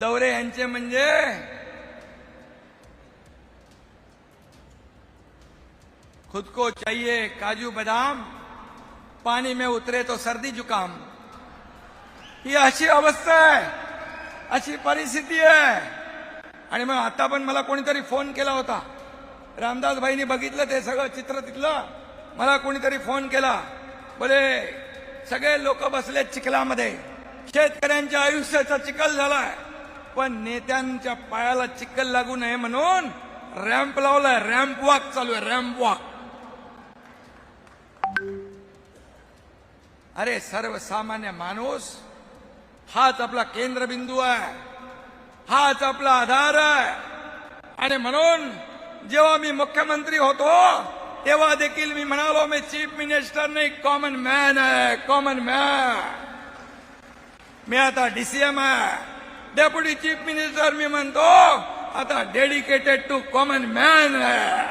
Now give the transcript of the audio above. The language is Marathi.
दौरे यांचे म्हणजे खुद को चाहिए काजू बदाम, पानी में उतरे तो सर्दी जुकाम। ही अशी अवस्था आहे, अशी परिस्थिती आहे। आणि मग आता पण मला कोणीतरी फोन केला होता, रामदास भाईंनी बघितलं ते सगळं चित्र तिथलं। मला कोणीतरी फोन केला, बोले सगळे लोक बसले चिखलामध्ये, शेतकऱ्यांच्या आयुष्याचा चिखल झालाय, पण नेत्यांच्या पायाला चिखल लागू नये म्हणून रॅम्प लावलाय, रॅम्प वॉक चालू आहे, रॅम्प वॉक। अरे सर्वसामान्य माणूस हाच आपला केंद्रबिंदू आहे, हाच आपला आधार आहे। आणि म्हणून जेव्हा मी मुख्यमंत्री होतो तेव्हा देखील मी म्हणालो, मी चीफ मिनिस्टर नाही, कॉमन मॅन आहे, कॉमन मॅन। मी आता डीसीएम आहे, डेप्युटी चीफ मिनिस्टर मी म्हणतो आता डेडिकेटेड टू कॉमन मॅन आहे।